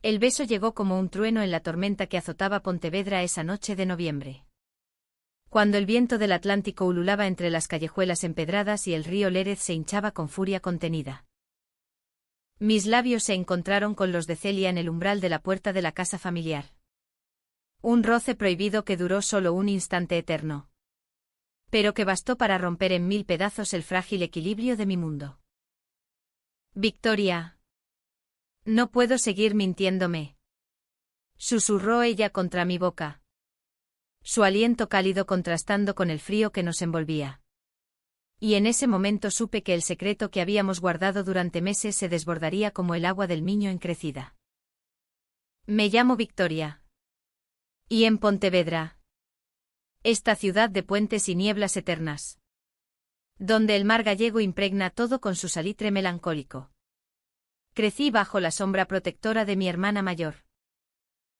El beso llegó como un trueno en la tormenta que azotaba Pontevedra esa noche de noviembre. Cuando el viento del Atlántico ululaba entre las callejuelas empedradas y el río Lérez se hinchaba con furia contenida. Mis labios se encontraron con los de Celia en el umbral de la puerta de la casa familiar. Un roce prohibido que duró solo un instante eterno. Pero que bastó para romper en mil pedazos el frágil equilibrio de mi mundo. Victoria. No puedo seguir mintiéndome. Susurró ella contra mi boca. Su aliento cálido contrastando con el frío que nos envolvía. Y en ese momento supe que el secreto que habíamos guardado durante meses se desbordaría como el agua del Miño en crecida. Me llamo Victoria. Y en Pontevedra. Esta ciudad de puentes y nieblas eternas. Donde el mar gallego impregna todo con su salitre melancólico. Crecí bajo la sombra protectora de mi hermana mayor.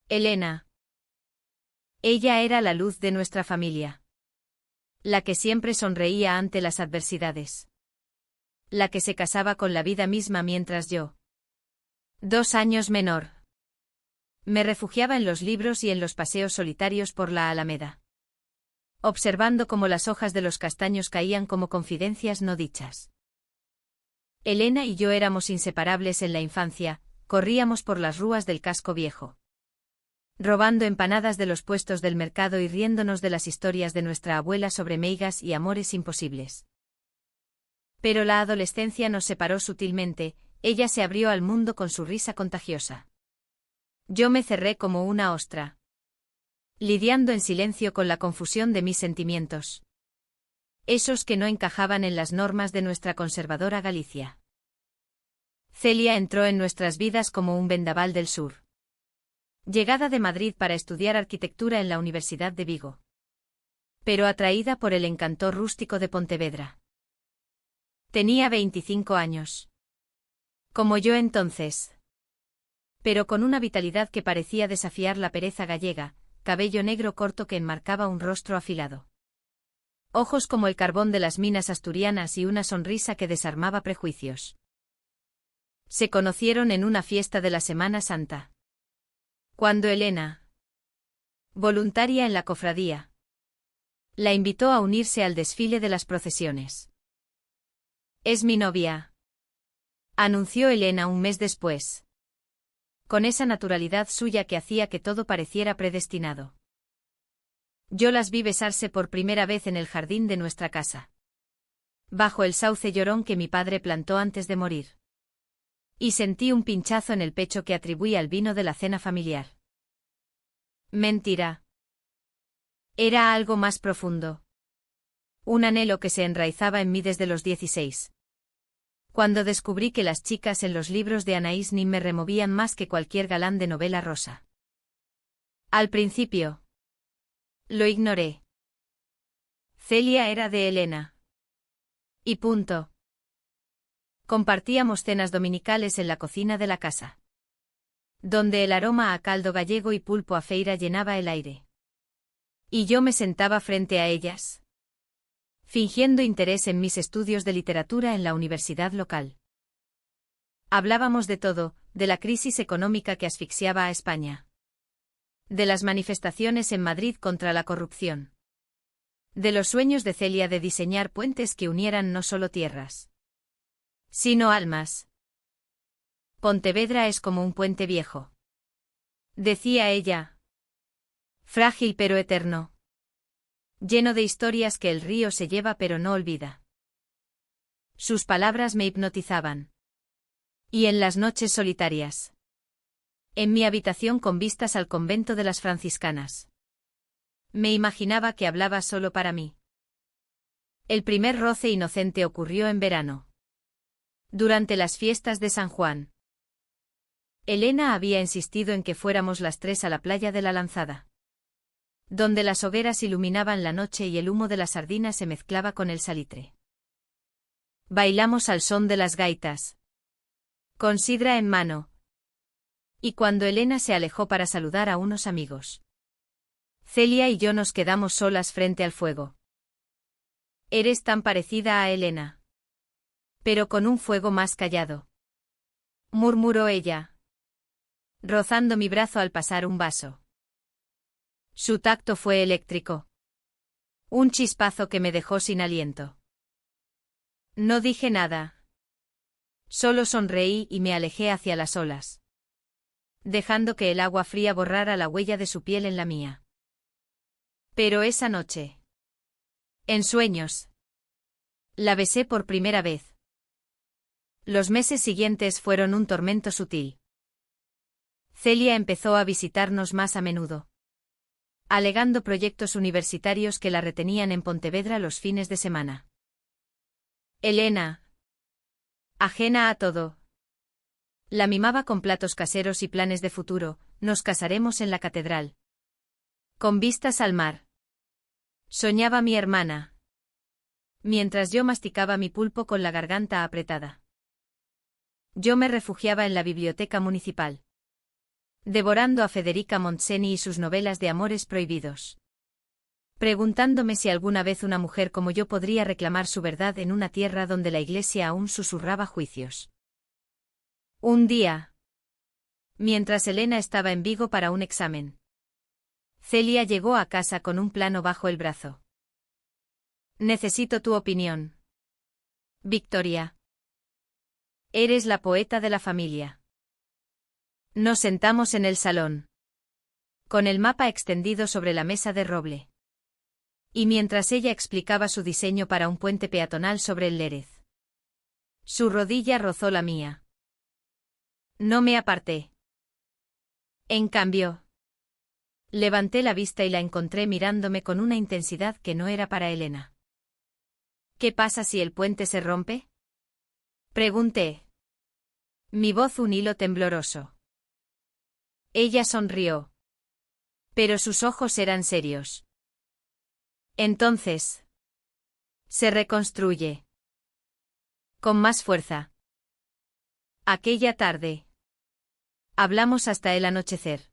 Elena. Ella era la luz de nuestra familia. La que siempre sonreía ante las adversidades. La que se casaba con la vida misma mientras yo, 2 años menor, me refugiaba en los libros y en los paseos solitarios por la Alameda. Observando cómo las hojas de los castaños caían como confidencias no dichas. Elena y yo éramos inseparables en la infancia, corríamos por las rúas del casco viejo. Robando empanadas de los puestos del mercado y riéndonos de las historias de nuestra abuela sobre meigas y amores imposibles. Pero la adolescencia nos separó sutilmente, ella se abrió al mundo con su risa contagiosa. Yo me cerré como una ostra. Lidiando en silencio con la confusión de mis sentimientos. Esos que no encajaban en las normas de nuestra conservadora Galicia. Celia entró en nuestras vidas como un vendaval del sur. Llegada de Madrid para estudiar arquitectura en la Universidad de Vigo. Pero atraída por el encanto rústico de Pontevedra. Tenía 25 años. Como yo entonces. Pero con una vitalidad que parecía desafiar la pereza gallega, cabello negro corto que enmarcaba un rostro afilado. Ojos como el carbón de las minas asturianas y una sonrisa que desarmaba prejuicios. Se conocieron en una fiesta de la Semana Santa. Cuando Elena, voluntaria en la cofradía, la invitó a unirse al desfile de las procesiones. Es mi novia, anunció Elena un mes después. Con esa naturalidad suya que hacía que todo pareciera predestinado. Yo las vi besarse por primera vez en el jardín de nuestra casa. Bajo el sauce llorón que mi padre plantó antes de morir. Y sentí un pinchazo en el pecho que atribuí al vino de la cena familiar. Mentira. Era algo más profundo. Un anhelo que se enraizaba en mí desde los 16. Cuando descubrí que las chicas en los libros de Anaïs Nin me removían más que cualquier galán de novela rosa. Al principio. Lo ignoré. Celia era de Elena. Y punto. Compartíamos cenas dominicales en la cocina de la casa. Donde el aroma a caldo gallego y pulpo a feira llenaba el aire. Y yo me sentaba frente a ellas. Fingiendo interés en mis estudios de literatura en la universidad local. Hablábamos de todo, de la crisis económica que asfixiaba a España. De las manifestaciones en Madrid contra la corrupción. De los sueños de Celia de diseñar puentes que unieran no solo tierras, sino almas. Pontevedra es como un puente viejo. Decía ella. Frágil pero eterno. Lleno de historias que el río se lleva pero no olvida. Sus palabras me hipnotizaban. Y en las noches solitarias. En mi habitación con vistas al convento de las franciscanas. Me imaginaba que hablaba solo para mí. El primer roce inocente ocurrió en verano. Durante las fiestas de San Juan. Elena había insistido en que fuéramos las 3 a la playa de la Lanzada. Donde las hogueras iluminaban la noche y el humo de la sardina se mezclaba con el salitre. Bailamos al son de las gaitas. Con sidra en mano. Y cuando Elena se alejó para saludar a unos amigos. Celia y yo nos quedamos solas frente al fuego. Eres tan parecida a Elena. Pero con un fuego más callado. Murmuró ella. rozando mi brazo al pasar un vaso. Su tacto fue eléctrico. Un chispazo que me dejó sin aliento. No dije nada. Solo sonreí y me alejé hacia las olas, dejando que el agua fría borrara la huella de su piel en la mía. Pero esa noche, en sueños, la besé por primera vez. Los meses siguientes fueron un tormento sutil. Celia empezó a visitarnos más a menudo, alegando proyectos universitarios que la retenían en Pontevedra los fines de semana. Elena, ajena a todo, la mimaba con platos caseros y planes de futuro. Nos casaremos en la catedral, con vistas al mar. Soñaba mi hermana, mientras yo masticaba mi pulpo con la garganta apretada. Yo me refugiaba en la biblioteca municipal, devorando a Federica Montseny y sus novelas de amores prohibidos, preguntándome si alguna vez una mujer como yo podría reclamar su verdad en una tierra donde la Iglesia aún susurraba juicios. Un día, mientras Elena estaba en Vigo para un examen, Celia llegó a casa con un plano bajo el brazo. Necesito tu opinión, Victoria. Eres la poeta de la familia. Nos sentamos en el salón, con el mapa extendido sobre la mesa de roble. Y mientras ella explicaba su diseño para un puente peatonal sobre el Lérez, su rodilla rozó la mía. No me aparté. En cambio, levanté la vista y la encontré mirándome con una intensidad que no era para Elena. ¿Qué pasa si el puente se rompe?, pregunté. Mi voz un hilo tembloroso. Ella sonrió, pero sus ojos eran serios. Entonces, se reconstruye. Con más fuerza. Aquella tarde, hablamos hasta el anochecer.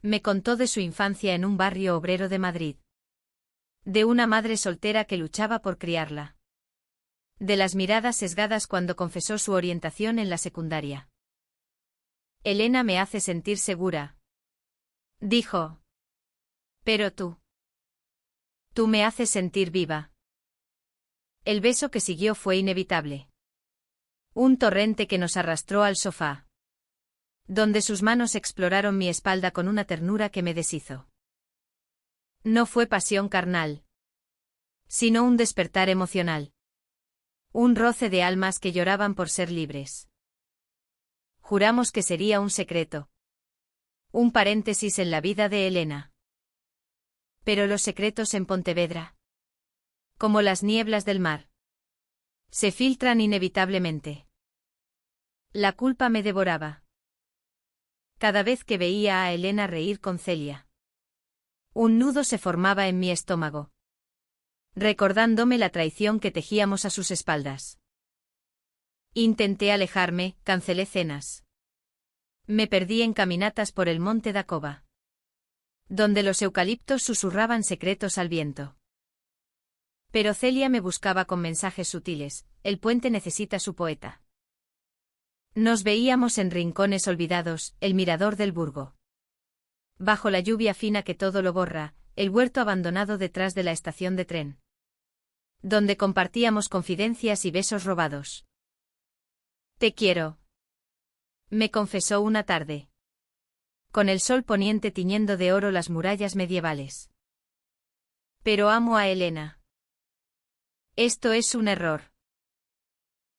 Me contó de su infancia en un barrio obrero de Madrid. De una madre soltera que luchaba por criarla. De las miradas sesgadas cuando confesó su orientación en la secundaria. Elena me hace sentir segura, dijo. Pero tú me haces sentir viva. El beso que siguió fue inevitable. Un torrente que nos arrastró al sofá, donde sus manos exploraron mi espalda con una ternura que me deshizo. No fue pasión carnal, sino un despertar emocional. Un roce de almas que lloraban por ser libres. Juramos que sería un secreto. Un paréntesis en la vida de Elena. Pero los secretos en Pontevedra, como las nieblas del mar, se filtran inevitablemente. La culpa me devoraba. Cada vez que veía a Elena reír con Celia, un nudo se formaba en mi estómago, recordándome la traición que tejíamos a sus espaldas. Intenté alejarme, cancelé cenas. Me perdí en caminatas por el monte Dacova, donde los eucaliptos susurraban secretos al viento. Pero Celia me buscaba con mensajes sutiles. El puente necesita su poeta. Nos veíamos en rincones olvidados, el mirador del Burgo. Bajo la lluvia fina que todo lo borra, el huerto abandonado detrás de la estación de tren, donde compartíamos confidencias y besos robados. Te quiero, me confesó una tarde, con el sol poniente tiñendo de oro las murallas medievales. Pero amo a Elena. Esto es un error.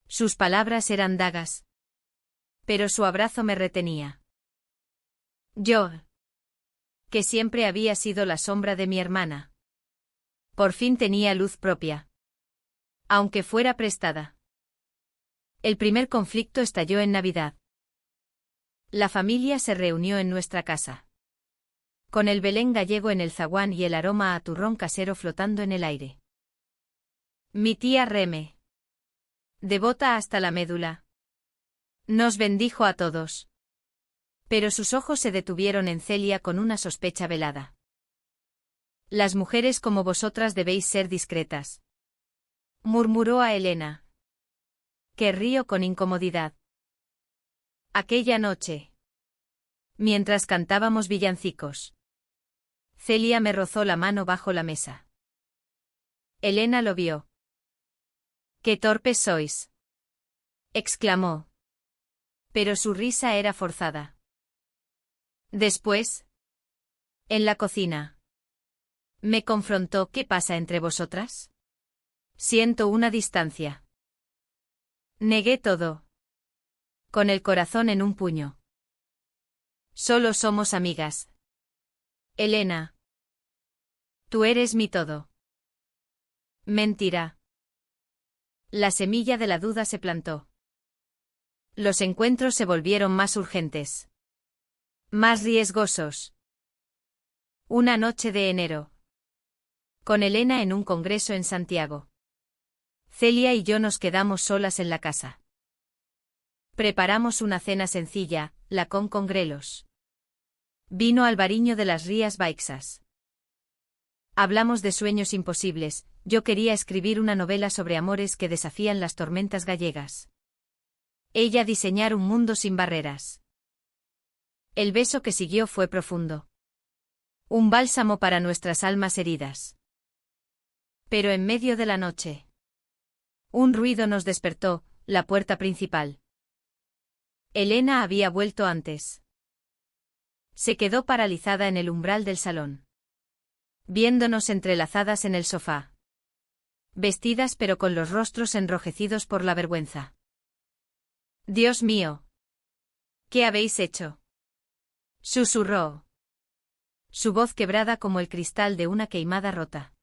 Sus palabras eran dagas, pero su abrazo me retenía. Yo, que siempre había sido la sombra de mi hermana, por fin tenía luz propia, aunque fuera prestada. El primer conflicto estalló en Navidad. La familia se reunió en nuestra casa, con el Belén gallego en el zaguán y el aroma a turrón casero flotando en el aire. Mi tía Reme, devota hasta la médula, nos bendijo a todos. Pero sus ojos se detuvieron en Celia con una sospecha velada. Las mujeres como vosotras debéis ser discretas, murmuró a Elena, que rió con incomodidad. Aquella noche, mientras cantábamos villancicos. Celia me rozó la mano bajo la mesa. Elena lo vio. «¡Qué torpes sois!», exclamó. Pero su risa era forzada. Después, en la cocina, me confrontó. «¿Qué pasa entre vosotras?». «Siento una distancia». Negué todo, con el corazón en un puño. «Solo somos amigas. Elena. Tú eres mi todo». Mentira. La semilla de la duda se plantó. Los encuentros se volvieron más urgentes. Más riesgosos. Una noche de enero. Con Elena en un congreso en Santiago. Celia y yo nos quedamos solas en la casa. Preparamos una cena sencilla, lacón con grelos. Vino albariño de las Rías Baixas. Hablamos de sueños imposibles. Yo quería escribir una novela sobre amores que desafían las tormentas gallegas. Ella diseñar un mundo sin barreras. El beso que siguió fue profundo. Un bálsamo para nuestras almas heridas. Pero en medio de la noche, un ruido nos despertó, la puerta principal. Elena había vuelto antes. Se quedó paralizada en el umbral del salón, viéndonos entrelazadas en el sofá. Vestidas pero con los rostros enrojecidos por la vergüenza. «Dios mío. ¿Qué habéis hecho?», susurró. Su voz quebrada como el cristal de una queimada rota.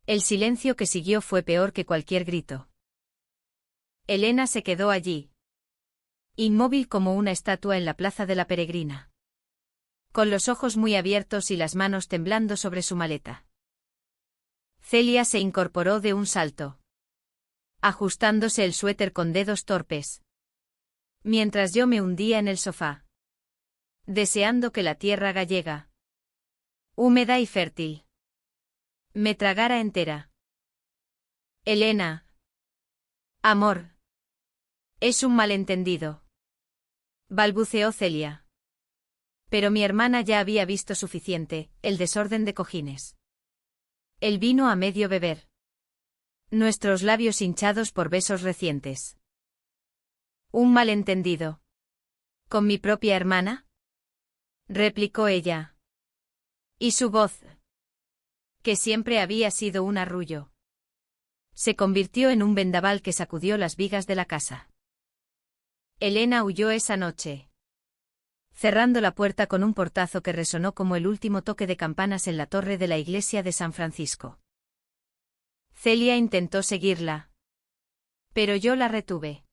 El silencio que siguió fue peor que cualquier grito. Elena se quedó allí, inmóvil como una estatua en la plaza de la Peregrina, con los ojos muy abiertos y las manos temblando sobre su maleta. Celia se incorporó de un salto, ajustándose el suéter con dedos torpes, mientras yo me hundía en el sofá, deseando que la tierra gallega, húmeda y fértil, me tragara entera. «Elena. Amor. Es un malentendido», balbuceó Celia. Pero mi hermana ya había visto suficiente, el desorden de cojines. El vino a medio beber. Nuestros labios hinchados por besos recientes. «¿Un malentendido? ¿Con mi propia hermana?», replicó ella. Y su voz, que siempre había sido un arrullo, se convirtió en un vendaval que sacudió las vigas de la casa. Elena huyó esa noche, cerrando la puerta con un portazo que resonó como el último toque de campanas en la torre de la iglesia de San Francisco. Celia intentó seguirla, pero yo la retuve.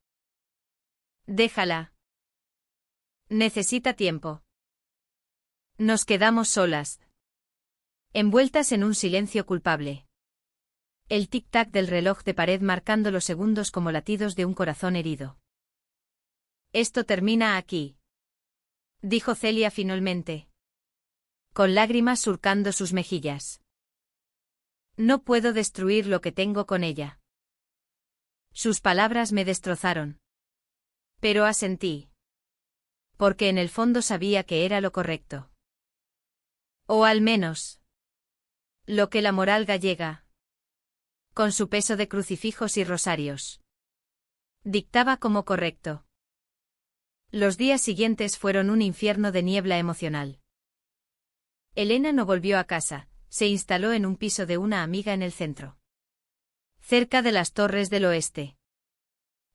«Déjala. Necesita tiempo». Nos quedamos solas, envueltas en un silencio culpable. El tic-tac del reloj de pared marcando los segundos como latidos de un corazón herido. «Esto termina aquí», dijo Celia finalmente, con lágrimas surcando sus mejillas. «No puedo destruir lo que tengo con ella». Sus palabras me destrozaron. Pero asentí. Porque en el fondo sabía que era lo correcto. O al menos, lo que la moral gallega, con su peso de crucifijos y rosarios, dictaba como correcto. Los días siguientes fueron un infierno de niebla emocional. Elena no volvió a casa, se instaló en un piso de una amiga en el centro, cerca de las Torres del Oeste.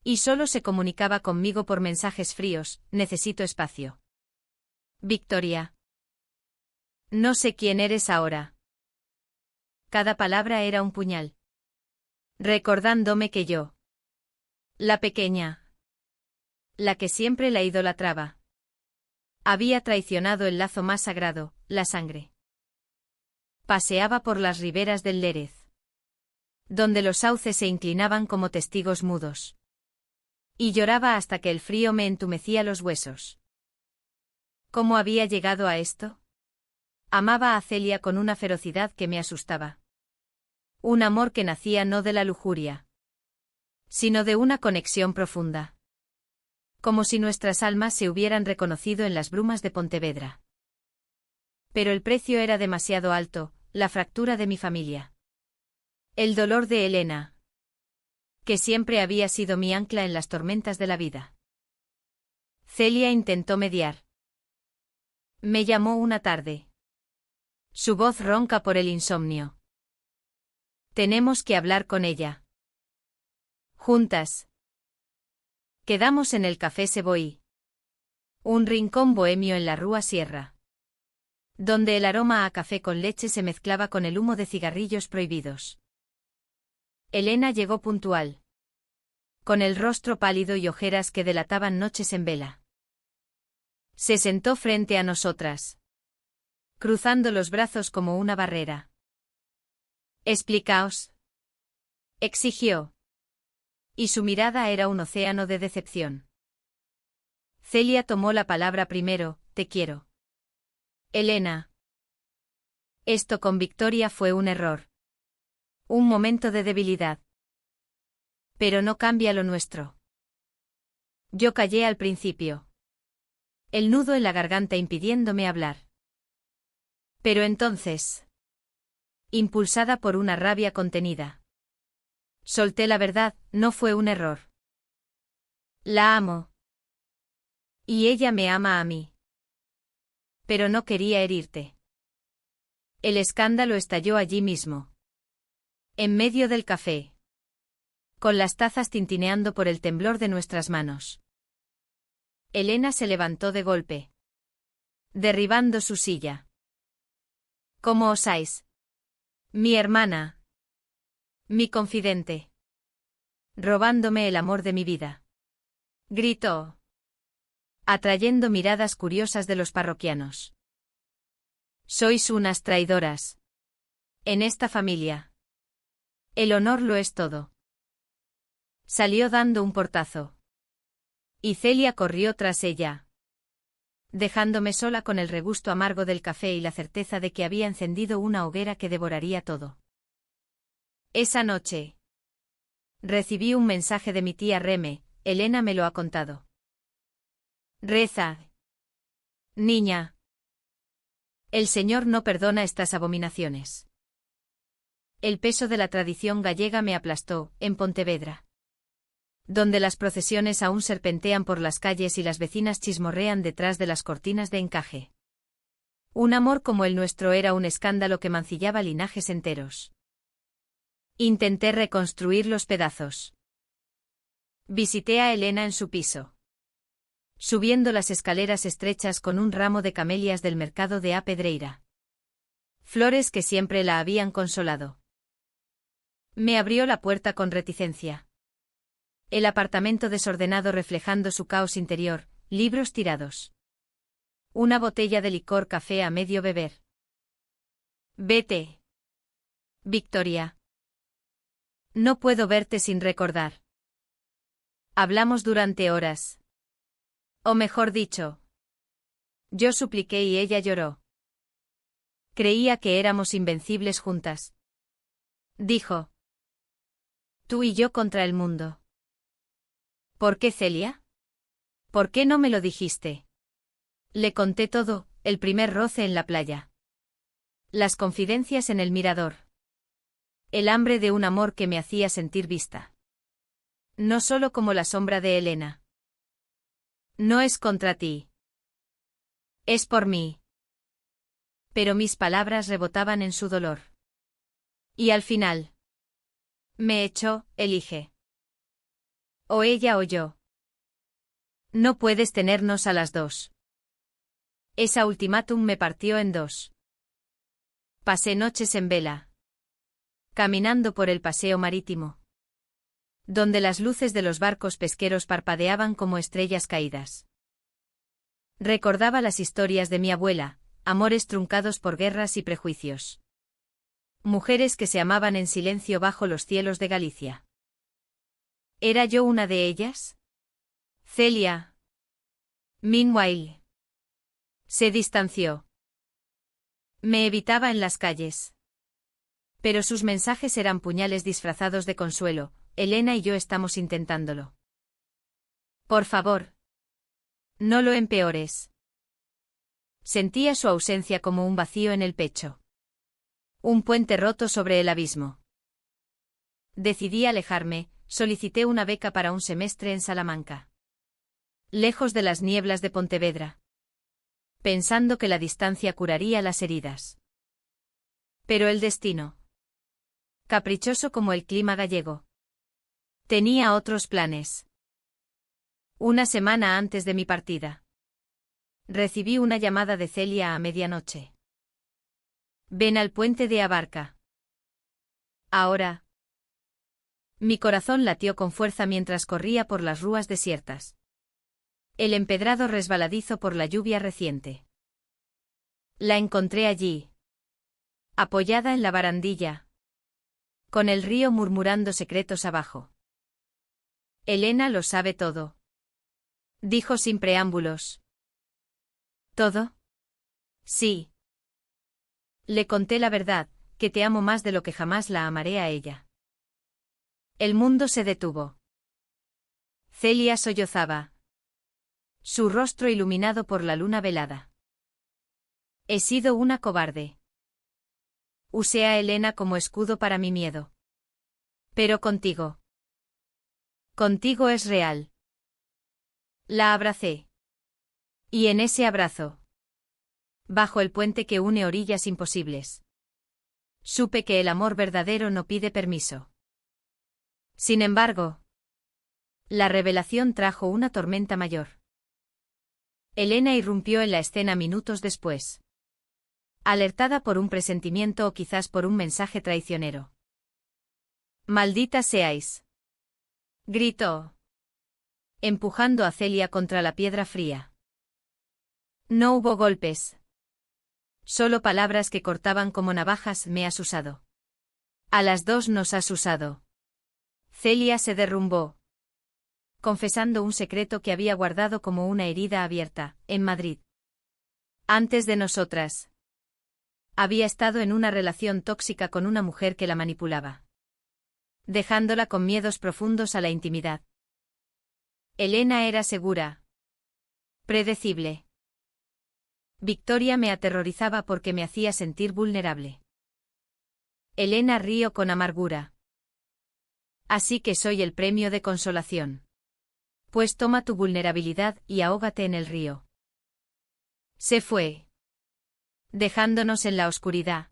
Y solo se comunicaba conmigo por mensajes fríos: «Necesito espacio. Victoria. No sé quién eres ahora». Cada palabra era un puñal, recordándome que yo, la pequeña, la que siempre la idolatraba, había traicionado el lazo más sagrado, la sangre. Paseaba por las riberas del Lérez, donde los sauces se inclinaban como testigos mudos. Y lloraba hasta que el frío me entumecía los huesos. ¿Cómo había llegado a esto? Amaba a Celia con una ferocidad que me asustaba. Un amor que nacía no de la lujuria, sino de una conexión profunda. Como si nuestras almas se hubieran reconocido en las brumas de Pontevedra. Pero el precio era demasiado alto, la fractura de mi familia. El dolor de Elena, que siempre había sido mi ancla en las tormentas de la vida. Celia intentó mediar. Me llamó una tarde. Su voz ronca por el insomnio. Tenemos que hablar con ella. Juntas. Quedamos en el Café Savoy. Un rincón bohemio en la Rúa Sierra. Donde el aroma a café con leche se mezclaba con el humo de cigarrillos prohibidos. Elena llegó puntual. Con el rostro pálido y ojeras que delataban noches en vela. Se sentó frente a nosotras. Cruzando los brazos como una barrera. Explicaos. Exigió. Y su mirada era un océano de decepción. Celia tomó la palabra primero, te quiero. Elena. Esto con Victoria fue un error. Un momento de debilidad. Pero no cambia lo nuestro. Yo callé al principio. El nudo en la garganta impidiéndome hablar. Pero entonces, impulsada por una rabia contenida, solté la verdad, no fue un error. La amo. Y ella me ama a mí. Pero no quería herirte. El escándalo estalló allí mismo. En medio del café. Con las tazas tintineando por el temblor de nuestras manos. Elena se levantó de golpe. Derribando su silla. ¿Cómo osáis? Mi hermana. Mi confidente. Robándome el amor de mi vida. Gritó. Atrayendo miradas curiosas de los parroquianos. Sois unas traidoras. En esta familia. El honor lo es todo. Salió dando un portazo. Y Celia corrió tras ella. Dejándome sola con el regusto amargo del café y la certeza de que había encendido una hoguera que devoraría todo. Esa noche. Recibí un mensaje de mi tía Reme, Elena me lo ha contado. Reza. Niña. El Señor no perdona estas abominaciones. El peso de la tradición gallega me aplastó, en Pontevedra. Donde las procesiones aún serpentean por las calles y las vecinas chismorrean detrás de las cortinas de encaje. Un amor como el nuestro era un escándalo que mancillaba linajes enteros. Intenté reconstruir los pedazos. Visité a Elena en su piso. Subiendo las escaleras estrechas con un ramo de camelias del mercado de A Pedreira. Flores que siempre la habían consolado. Me abrió la puerta con reticencia. El apartamento desordenado reflejando su caos interior, libros tirados. Una botella de licor café a medio beber. Vete. Victoria. No puedo verte sin recordar. Hablamos durante horas. O mejor dicho. Yo supliqué y ella lloró. Creía que éramos invencibles juntas. Dijo. Tú y yo contra el mundo. ¿Por qué, Celia? ¿Por qué no me lo dijiste? Le conté todo, el primer roce en la playa. Las confidencias en el mirador. El hambre de un amor que me hacía sentir vista. No solo como la sombra de Elena. No es contra ti. Es por mí. Pero mis palabras rebotaban en su dolor. Y al final. Me echó, elige. O ella o yo. No puedes tenernos a las dos. Esa ultimátum me partió en dos. Pasé noches en vela. Caminando por el paseo marítimo. Donde las luces de los barcos pesqueros parpadeaban como estrellas caídas. Recordaba las historias de mi abuela, amores truncados por guerras y prejuicios. Mujeres que se amaban en silencio bajo los cielos de Galicia. ¿Era yo una de ellas? Celia. Meanwhile. Se distanció. Me evitaba en las calles. Pero sus mensajes eran puñales disfrazados de consuelo. Elena y yo estamos intentándolo. Por favor. No lo empeores. Sentía su ausencia como un vacío en el pecho. Un puente roto sobre el abismo. Decidí alejarme, solicité una beca para un semestre en Salamanca. Lejos de las nieblas de Pontevedra. Pensando que la distancia curaría las heridas. Pero el destino. Caprichoso como el clima gallego. Tenía otros planes. Una semana antes de mi partida. Recibí una llamada de Celia a medianoche. Ven al puente de Abarca. Ahora. Mi corazón latió con fuerza mientras corría por las rúas desiertas. El empedrado resbaladizo por la lluvia reciente. La encontré allí. Apoyada en la barandilla. Con el río murmurando secretos abajo. Elena lo sabe todo. Dijo sin preámbulos. ¿Todo? Sí. Le conté la verdad, que te amo más de lo que jamás la amaré a ella. El mundo se detuvo. Celia sollozaba. Su rostro iluminado por la luna velada. He sido una cobarde. Usé a Elena como escudo para mi miedo. Pero contigo. Contigo es real. La abracé. Y en ese abrazo. Bajo el puente que une orillas imposibles. Supe que el amor verdadero no pide permiso. Sin embargo, la revelación trajo una tormenta mayor. Elena irrumpió en la escena minutos después. Alertada por un presentimiento o quizás por un mensaje traicionero. «¡Maldita seáis!», gritó, empujando a Celia contra la piedra fría. No hubo golpes. Solo palabras que cortaban como navajas. Me has usado. A las dos nos has usado. Celia se derrumbó, confesando un secreto que había guardado como una herida abierta, en Madrid. Antes de nosotras. Había estado en una relación tóxica con una mujer que la manipulaba. Dejándola con miedos profundos a la intimidad. Elena era segura. Predecible. Victoria me aterrorizaba porque me hacía sentir vulnerable. Elena rió con amargura. Así que soy el premio de consolación. Pues toma tu vulnerabilidad y ahógate en el río. Se fue. Dejándonos en la oscuridad.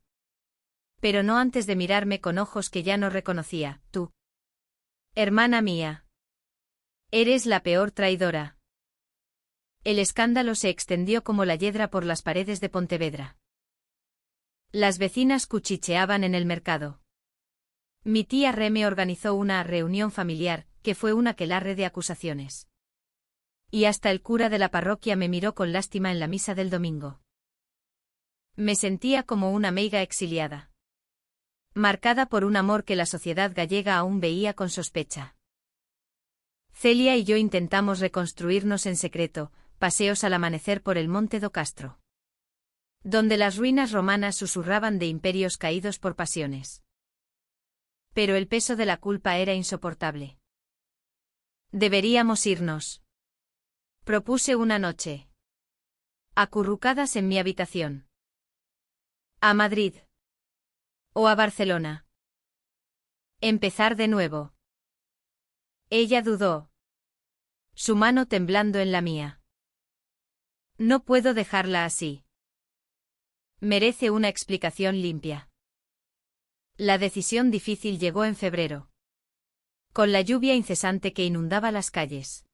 Pero no antes de mirarme con ojos que ya no reconocía. Tú. Hermana mía. Eres la peor traidora. El escándalo se extendió como la hiedra por las paredes de Pontevedra. Las vecinas cuchicheaban en el mercado. Mi tía Reme organizó una reunión familiar, que fue un aquelarre de acusaciones. Y hasta el cura de la parroquia me miró con lástima en la misa del domingo. Me sentía como una meiga exiliada. Marcada por un amor que la sociedad gallega aún veía con sospecha. Celia y yo intentamos reconstruirnos en secreto, paseos al amanecer por el Monte do Castro. Donde las ruinas romanas susurraban de imperios caídos por pasiones. Pero el peso de la culpa era insoportable. Deberíamos irnos. Propuse una noche. Acurrucadas en mi habitación. A Madrid. O a Barcelona. Empezar de nuevo. Ella dudó. Su mano temblando en la mía. No puedo dejarla así. Merece una explicación limpia. La decisión difícil llegó en febrero. Con la lluvia incesante que inundaba las calles.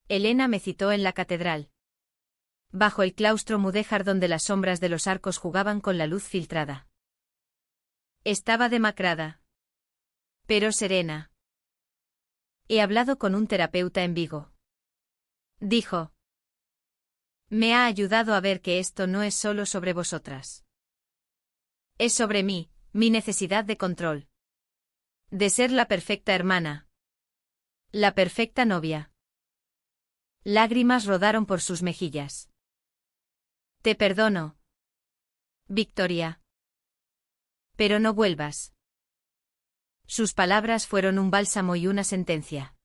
Elena me citó en la catedral. Bajo el claustro mudéjar donde las sombras de los arcos jugaban con la luz filtrada. Estaba demacrada. Pero serena. He hablado con un terapeuta en Vigo. Dijo. Me ha ayudado a ver que esto no es solo sobre vosotras. Es sobre mí, mi necesidad de control. De ser la perfecta hermana. La perfecta novia. Lágrimas rodaron por sus mejillas. Te perdono. Victoria. Pero no vuelvas. Sus palabras fueron un bálsamo y una sentencia.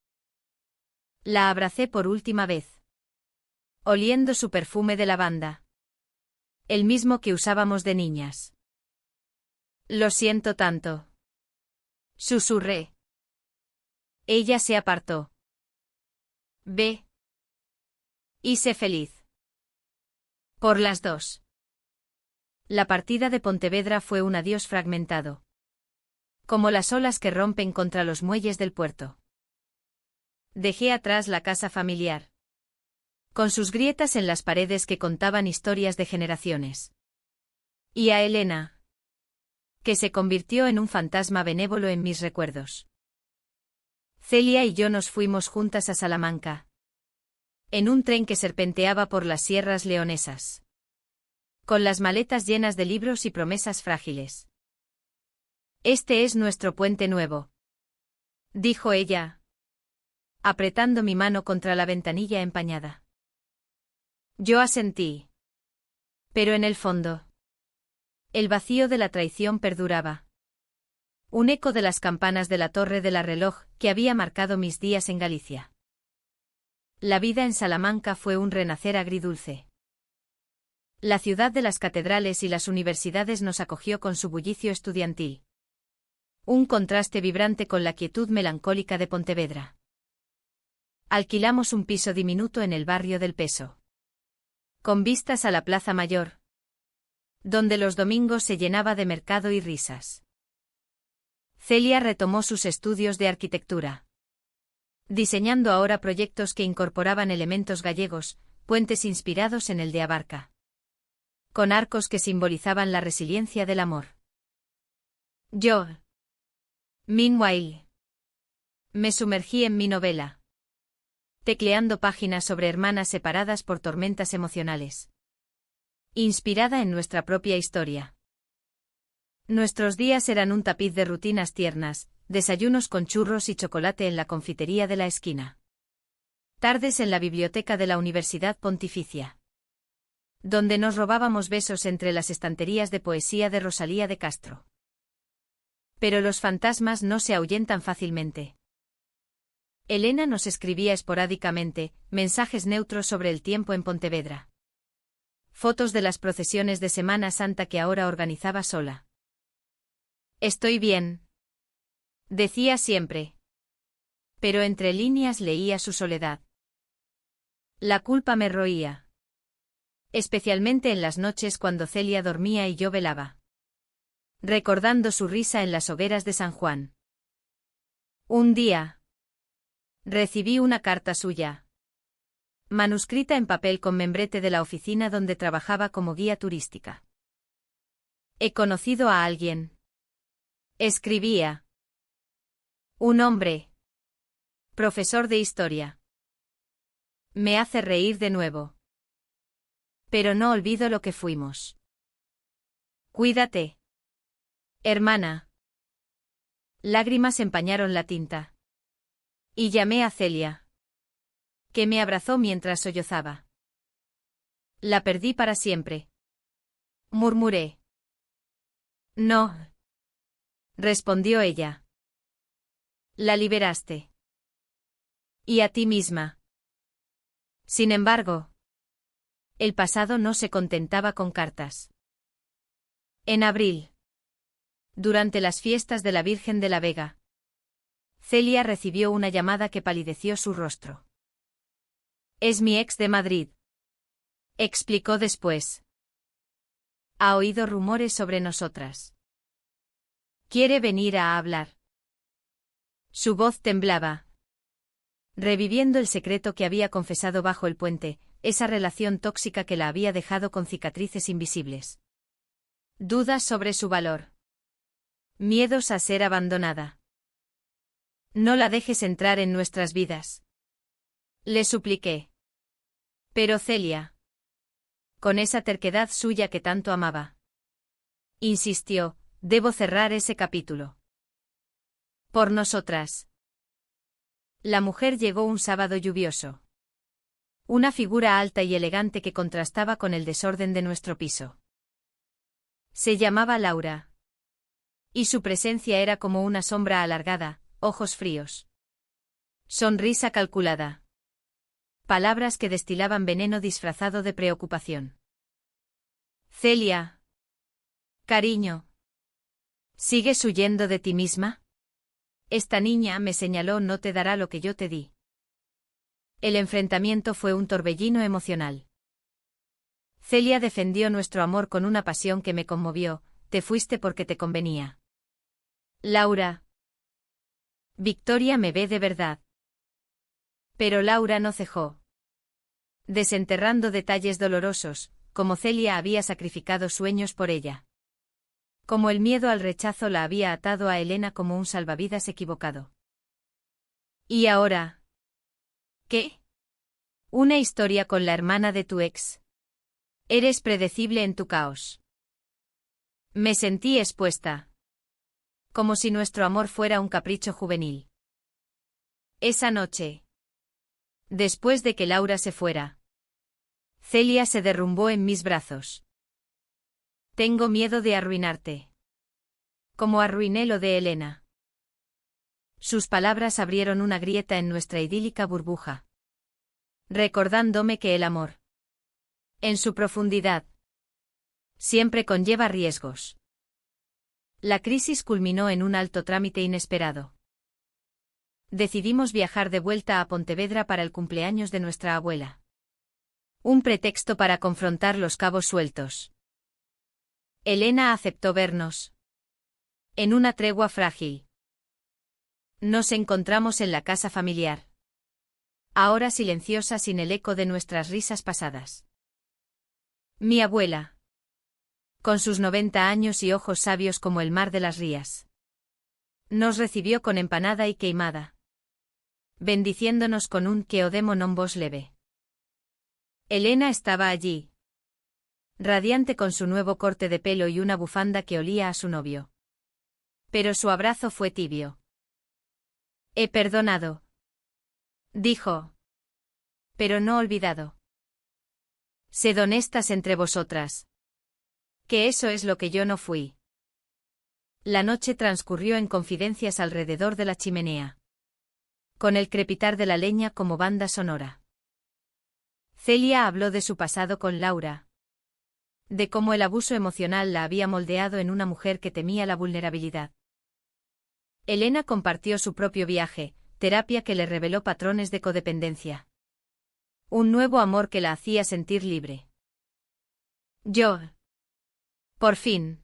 La abracé por última vez. oliendo su perfume de lavanda. El mismo que usábamos de niñas. Lo siento tanto. Susurré. Ella se apartó. Ve. Y sé feliz. Por las dos. La partida de Pontevedra fue un adiós fragmentado. Como las olas que rompen contra los muelles del puerto. Dejé atrás la casa familiar. Con sus grietas en las paredes que contaban historias de generaciones. Y a Elena. Que se convirtió en un fantasma benévolo en mis recuerdos. Celia y yo nos fuimos juntas a Salamanca. En un tren que serpenteaba por las sierras leonesas. Con las maletas llenas de libros y promesas frágiles. Este es nuestro puente nuevo. Dijo ella. Apretando mi mano contra la ventanilla empañada. Yo asentí. Pero en el fondo. El vacío de la traición perduraba. Un eco de las campanas de la torre de la reloj que había marcado mis días en Galicia. La vida en Salamanca fue un renacer agridulce. La ciudad de las catedrales y las universidades nos acogió con su bullicio estudiantil. Un contraste vibrante con la quietud melancólica de Pontevedra. Alquilamos un piso diminuto en el barrio del Peso. Con vistas a la Plaza Mayor. Donde los domingos se llenaba de mercado y risas. Celia retomó sus estudios de arquitectura. Diseñando ahora proyectos que incorporaban elementos gallegos, puentes inspirados en el de Abarca. Con arcos que simbolizaban la resiliencia del amor. Yo. Meanwhile. Me sumergí en mi novela. Tecleando páginas sobre hermanas separadas por tormentas emocionales. Inspirada en nuestra propia historia. Nuestros días eran un tapiz de rutinas tiernas, desayunos con churros y chocolate en la confitería de la esquina. Tardes en la biblioteca de la Universidad Pontificia. Donde nos robábamos besos entre las estanterías de poesía de Rosalía de Castro. Pero los fantasmas no se ahuyentan fácilmente. Elena nos escribía esporádicamente, mensajes neutros sobre el tiempo en Pontevedra. Fotos de las procesiones de Semana Santa que ahora organizaba sola. Estoy bien. Decía siempre. Pero entre líneas leía su soledad. La culpa me roía. Especialmente en las noches cuando Celia dormía y yo velaba. Recordando su risa en las hogueras de San Juan. Un día. Recibí una carta suya. Manuscrita en papel con membrete de la oficina donde trabajaba como guía turística. He conocido a alguien. Escribía. Un hombre. Profesor de historia. Me hace reír de nuevo. Pero no olvido lo que fuimos. Cuídate. Hermana. Lágrimas empañaron la tinta. Y llamé a Celia. Que me abrazó mientras sollozaba. La perdí para siempre. Murmuré. No. Respondió ella. La liberaste. Y a ti misma. Sin embargo, el pasado no se contentaba con cartas. En abril. Durante las fiestas de la Virgen de la Vega. Celia recibió una llamada que palideció su rostro. Es mi ex de Madrid. Explicó después. Ha oído rumores sobre nosotras. Quiere venir a hablar. Su voz temblaba. Reviviendo el secreto que había confesado bajo el puente, esa relación tóxica que la había dejado con cicatrices invisibles. Dudas sobre su valor. Miedos a ser abandonada. No la dejes entrar en nuestras vidas. Le supliqué. Pero Celia. Con esa terquedad suya que tanto amaba. Insistió, debo cerrar ese capítulo. Por nosotras. La mujer llegó un sábado lluvioso. Una figura alta y elegante que contrastaba con el desorden de nuestro piso. Se llamaba Laura. Y su presencia era como una sombra alargada, ojos fríos. Sonrisa calculada. Palabras que destilaban veneno disfrazado de preocupación. Celia. Cariño. ¿Sigues huyendo de ti misma? Esta niña, me señaló, no te dará lo que yo te di. El enfrentamiento fue un torbellino emocional. Celia defendió nuestro amor con una pasión que me conmovió. Te fuiste porque te convenía. Laura. Victoria me ve de verdad. Pero Laura no cejó. Desenterrando detalles dolorosos, como Celia había sacrificado sueños por ella. Como el miedo al rechazo la había atado a Elena como un salvavidas equivocado. ¿Y ahora? ¿Qué? Una historia con la hermana de tu ex. Eres predecible en tu caos. Me sentí expuesta. Como si nuestro amor fuera un capricho juvenil. Esa noche. Después de que Laura se fuera. Celia se derrumbó en mis brazos. Tengo miedo de arruinarte. Como arruiné lo de Elena. Sus palabras abrieron una grieta en nuestra idílica burbuja. Recordándome que el amor, en su profundidad, siempre conlleva riesgos. La crisis culminó en un alto trámite inesperado. Decidimos viajar de vuelta a Pontevedra para el cumpleaños de nuestra abuela. Un pretexto para confrontar los cabos sueltos. Elena aceptó vernos. En una tregua frágil. Nos encontramos en la casa familiar. Ahora silenciosa sin el eco de nuestras risas pasadas. Mi abuela. Con sus 90 años y ojos sabios como el mar de las rías. Nos recibió con empanada y queimada. Bendiciéndonos con un que odemo non vos leve. Elena estaba allí. Radiante con su nuevo corte de pelo y una bufanda que olía a su novio. Pero su abrazo fue tibio. He perdonado. Dijo. Pero no olvidado. Sed honestas entre vosotras. Que eso es lo que yo no fui. La noche transcurrió en confidencias alrededor de la chimenea. Con el crepitar de la leña como banda sonora. Celia habló de su pasado con Laura. De cómo el abuso emocional la había moldeado en una mujer que temía la vulnerabilidad. Elena compartió su propio viaje, terapia que le reveló patrones de codependencia. Un nuevo amor que la hacía sentir libre. Yo. Por fin.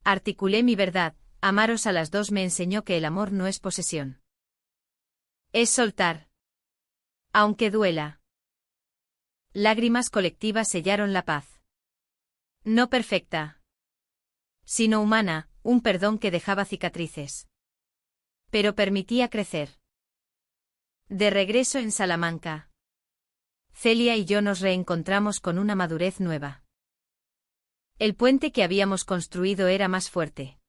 Articulé mi verdad, amaros a las dos me enseñó que el amor no es posesión. Es soltar. Aunque duela. Lágrimas colectivas sellaron la paz. No perfecta. Sino humana, un perdón que dejaba cicatrices. Pero permitía crecer. De regreso en Salamanca. Celia y yo nos reencontramos con una madurez nueva. El puente que habíamos construido era más fuerte.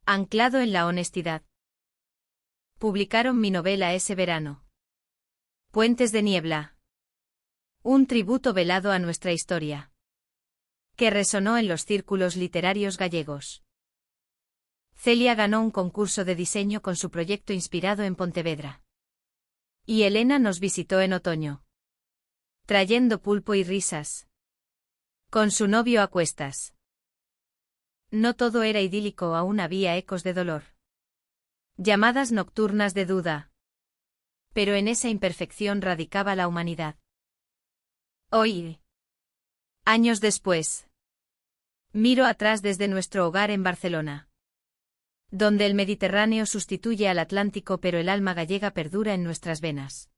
Anclado en la honestidad. Publicaron mi novela ese verano. Puentes de niebla. Un tributo velado a nuestra historia. Que resonó en los círculos literarios gallegos. Celia ganó un concurso de diseño con su proyecto inspirado en Pontevedra. Y Elena nos visitó en otoño. Trayendo pulpo y risas. Con su novio a cuestas. No todo era idílico, aún había ecos de dolor. Llamadas nocturnas de duda. Pero en esa imperfección radicaba la humanidad. Hoy. Años después. Miro atrás desde nuestro hogar en Barcelona. Donde el Mediterráneo sustituye al Atlántico pero el alma gallega perdura en nuestras venas.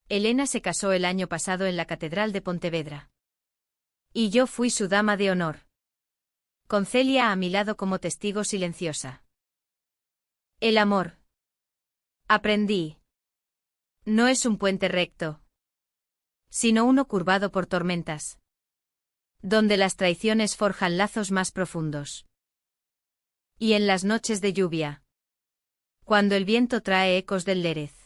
Elena se casó el año pasado en la Catedral de Pontevedra. Y yo fui su dama de honor. Con Celia a mi lado como testigo silenciosa. El amor. Aprendí. No es un puente recto. Sino uno curvado por tormentas. Donde las traiciones forjan lazos más profundos. Y en las noches de lluvia. Cuando el viento trae ecos del Lérez.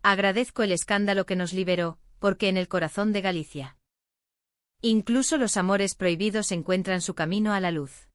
Agradezco el escándalo que nos liberó, porque en el corazón de Galicia. Incluso los amores prohibidos encuentran su camino a la luz.